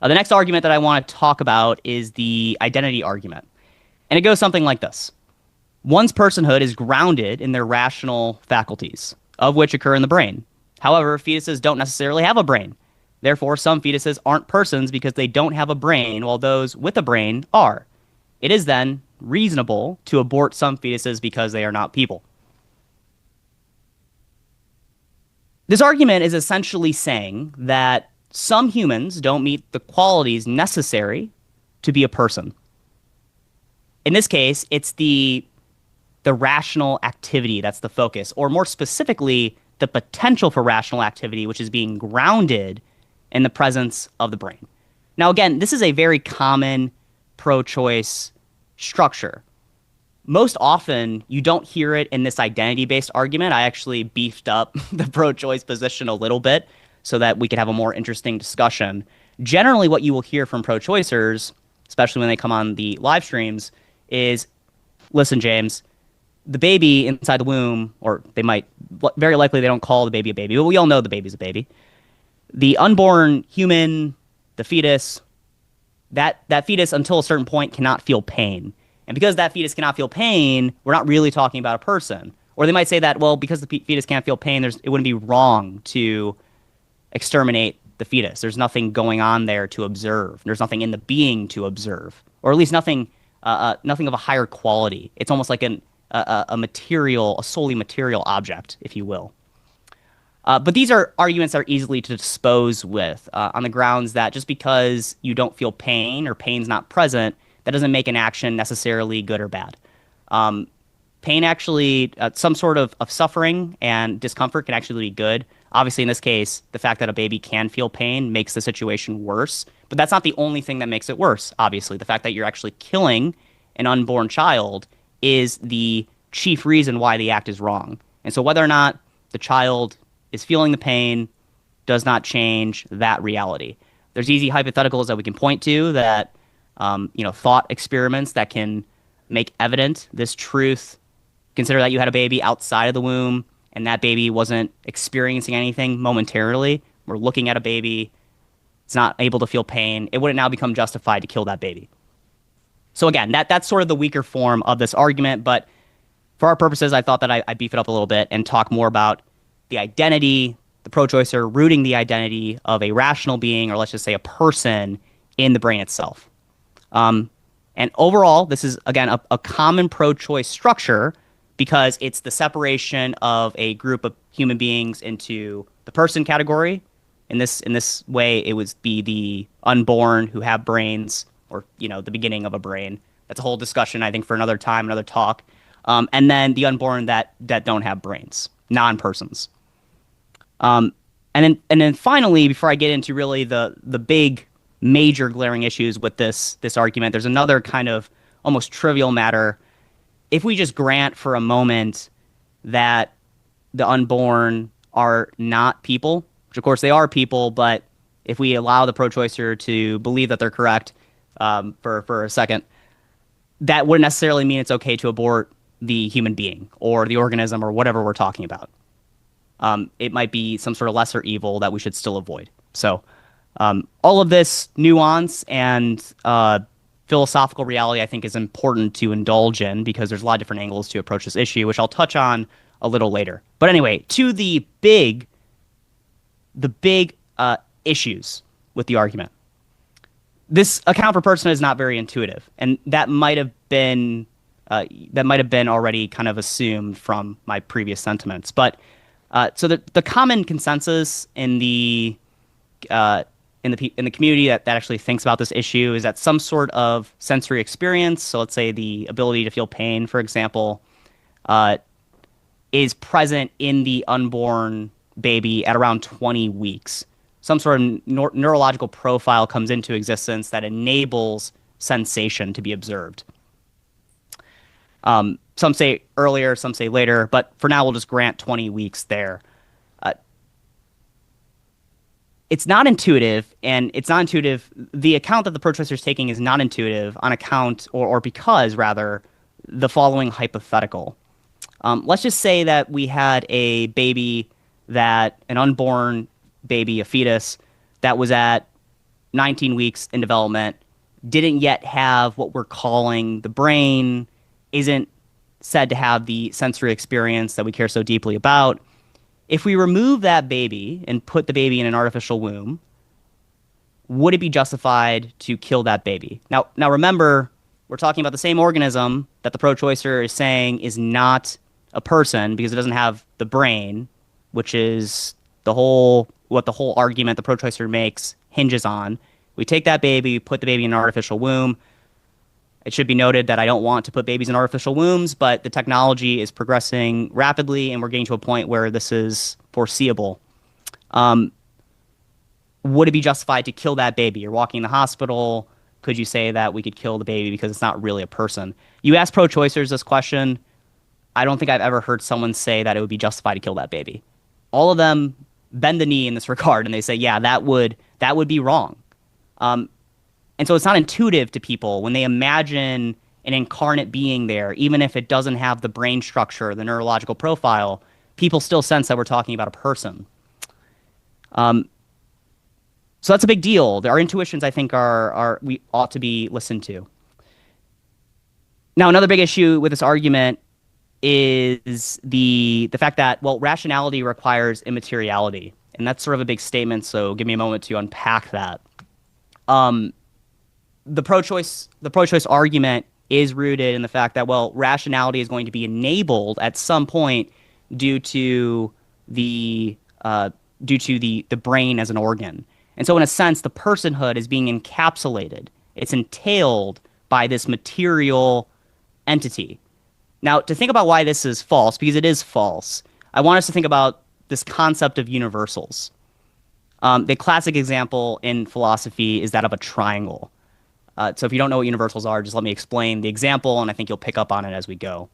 The next argument that I want to talk about is the identity argument. And it goes something like this. One's personhood is grounded in their rational faculties, of which occur in the brain. However, fetuses don't necessarily have a brain. Therefore, some fetuses aren't persons because they don't have a brain, while those with a brain are. It is then reasonable to abort some fetuses because they are not people. This argument is essentially saying that some humans don't meet the qualities necessary to be a person. In this case, it's the rational activity that's the focus, or more specifically, the potential for rational activity, which is being grounded in the presence of the brain. Now, again, this is a very common pro-choice structure. Most often, you don't hear it in this identity-based argument. I actually beefed up the pro-choice position a little bit so that we could have a more interesting discussion. Generally, what you will hear from pro-choicers, especially when they come on the live streams, is, listen, James, the baby inside the womb, or they might, very likely they don't call the baby a baby, but we all know the baby's a baby. The unborn human, the fetus, that fetus until a certain point cannot feel pain. And because that fetus cannot feel pain, we're not really talking about a person. Or they might say that, well, because the fetus can't feel pain, it wouldn't be wrong to exterminate the fetus. There's nothing going on there to observe. There's nothing in the being to observe, or at least nothing of a higher quality. It's almost like a material, a solely material object, if you will. But these are arguments that are easily to dispose with on the grounds that just because you don't feel pain or pain's not present, that doesn't make an action necessarily good or bad. Pain actually, some sort of suffering and discomfort can actually be good. Obviously, in this case, the fact that a baby can feel pain makes the situation worse. But that's not the only thing that makes it worse, obviously. The fact that you're actually killing an unborn child is the chief reason why the act is wrong. And so whether or not the child is feeling the pain does not change that reality. There's easy hypotheticals that we can point to that, thought experiments that can make evident this truth. Consider that you had a baby outside of the womb and that baby wasn't experiencing anything momentarily. We're looking at a baby. It's not able to feel pain. It wouldn't now become justified to kill that baby. So again, that's sort of the weaker form of this argument. But for our purposes, I thought that I beef it up a little bit and talk more about the identity, the pro-choicer rooting the identity of a rational being, or let's just say a person, in the brain itself. And overall, this is, again, a common pro-choice structure because it's the separation of a group of human beings into the person category. In this way, it would be the unborn who have brains, or, the beginning of a brain. That's a whole discussion, I think, for another time, another talk. And then the unborn that don't have brains, non-persons. And then finally, before I get into really the big major glaring issues with this argument, there's another kind of almost trivial matter. If we just grant for a moment that the unborn are not people, which of course they are people, but if we allow the pro-choicer to believe that they're correct for a second, that wouldn't necessarily mean it's okay to abort the human being or the organism or whatever we're talking about. It might be some sort of lesser evil that we should still avoid. So all of this nuance and philosophical reality, I think, is important to indulge in because there's a lot of different angles to approach this issue, which I'll touch on a little later. But anyway, to the big issues with the argument. This account per person is not very intuitive, and that might have been already kind of assumed from my previous sentiments. But so the common consensus in the community that actually thinks about this issue is that some sort of sensory experience, so let's say the ability to feel pain, for example, is present in the unborn baby at around 20 weeks. Some sort of neurological profile comes into existence that enables sensation to be observed. Some say earlier, some say later, but for now we'll just grant 20 weeks there. It's not intuitive, and it's not intuitive. The account that the pro-choicer is taking is not intuitive on account, or because, rather, the following hypothetical. Let's just say that we had a baby, an unborn baby, a fetus, that was at 19 weeks in development, didn't yet have what we're calling the brain, isn't said to have the sensory experience that we care so deeply about. If we remove that baby and put the baby in an artificial womb, would it be justified to kill that baby? Now remember, we're talking about the same organism that the pro-choicer is saying is not a person because it doesn't have the brain, which is what the whole argument the pro-choicer makes hinges on. We take that baby, put the baby in an artificial womb. It should be noted that I don't want to put babies in artificial wombs, but the technology is progressing rapidly, and we're getting to a point where this is foreseeable. Would it be justified to kill that baby? You're walking in the hospital. Could you say that we could kill the baby because it's not really a person? You ask pro-choicers this question. I don't think I've ever heard someone say that it would be justified to kill that baby. All of them bend the knee in this regard, and they say, yeah, that would be wrong. And so it's not intuitive to people when they imagine an incarnate being there, even if it doesn't have the brain structure, the neurological profile, people still sense that we're talking about a person. So that's a big deal. Our intuitions, I think, are we ought to be listened to. Now, another big issue with this argument is the fact that, well, rationality requires immateriality. And that's sort of a big statement, so give me a moment to unpack that. The pro-choice argument is rooted in the fact that, well, rationality is going to be enabled at some point due to the brain as an organ. And so in a sense, the personhood is being encapsulated. It's entailed by this material entity. Now, to think about why this is false, because it is false, I want us to think about this concept of universals. The classic example in philosophy is that of a triangle. So if you don't know what universals are, just let me explain the example, and I think you'll pick up on it as we go.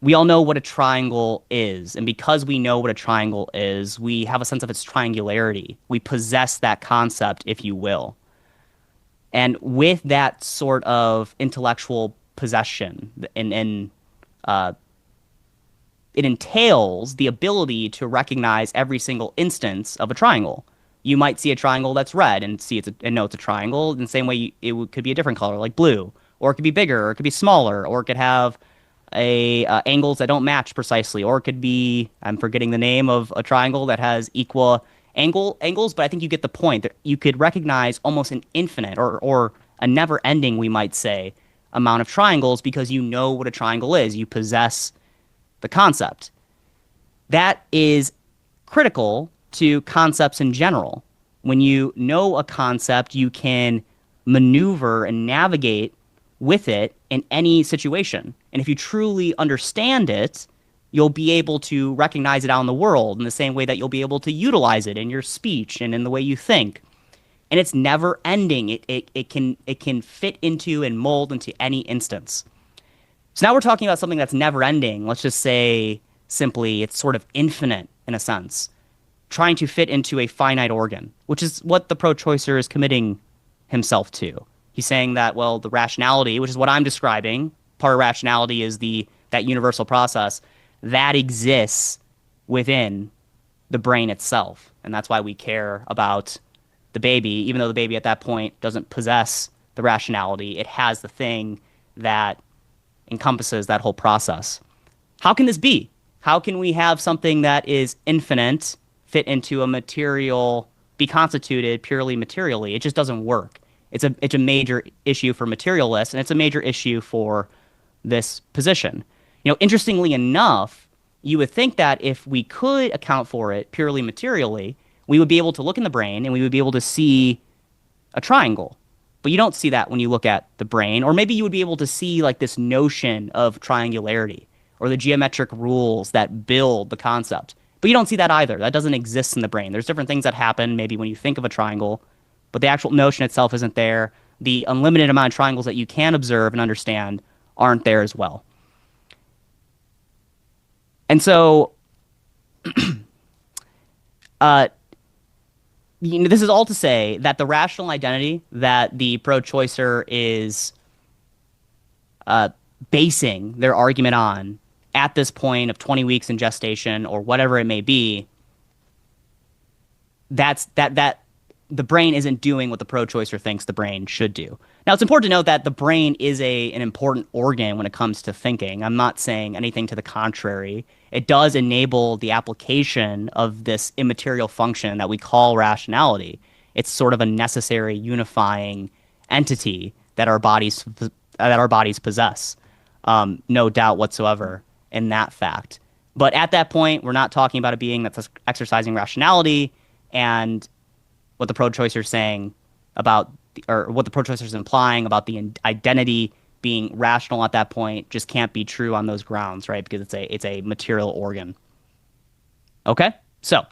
We all know what a triangle is, and because we know what a triangle is, we have a sense of its triangularity. We possess that concept, if you will. And with that sort of intellectual possession, it entails the ability to recognize every single instance of a triangle. You might see a triangle that's red and know it's a triangle in the same way could be a different color, like blue, or it could be bigger, or it could be smaller, or it could have angles that don't match precisely, or it could be, I'm forgetting the name of a triangle that has equal angles, but I think you get the point. That you could recognize almost an infinite or a never-ending, we might say, amount of triangles because you know what a triangle is. You possess the concept. That is critical to concepts in general. When you know a concept, you can maneuver and navigate with it in any situation. And if you truly understand it, you'll be able to recognize it out in the world in the same way that you'll be able to utilize it in your speech and in the way you think. And it's never ending. It can fit into and mold into any instance. So now we're talking about something that's never ending. Let's just say simply it's sort of infinite in a sense, trying to fit into a finite organ, which is what the pro-choicer is committing himself to. He's saying that, well, the rationality, which is what I'm describing, part of rationality is that universal process that exists within the brain itself. And that's why we care about the baby, even though the baby at that point doesn't possess the rationality. It has the thing that encompasses that whole process. How can this be? How can we have something that is infinite fit into a material, be constituted purely materially? It just doesn't work. It's a major issue for materialists, and it's a major issue for this position. Interestingly enough, you would think that if we could account for it purely materially, we would be able to look in the brain and we would be able to see a triangle. But you don't see that when you look at the brain. Or maybe you would be able to see like this notion of triangularity or the geometric rules that build the concept. But you don't see that either. That doesn't exist in the brain. There's different things that happen maybe when you think of a triangle, but the actual notion itself isn't there. The unlimited amount of triangles that you can observe and understand aren't there as well. And so, this is all to say that the rational identity that the pro-choicer is basing their argument on at this point of 20 weeks in gestation or whatever it may be, that the brain isn't doing what the pro-choicer thinks the brain should do. Now, it's important to note that the brain is an important organ when it comes to thinking. I'm not saying anything to the contrary. It does enable the application of this immaterial function that we call rationality. It's sort of a necessary unifying entity that our bodies possess. No doubt whatsoever in that fact. But at that point, we're not talking about a being that's exercising rationality, and what the pro-choicer is saying about, or what the pro-choicer is implying about the identity being rational at that point just can't be true on those grounds, right? Because it's a material organ. Okay? So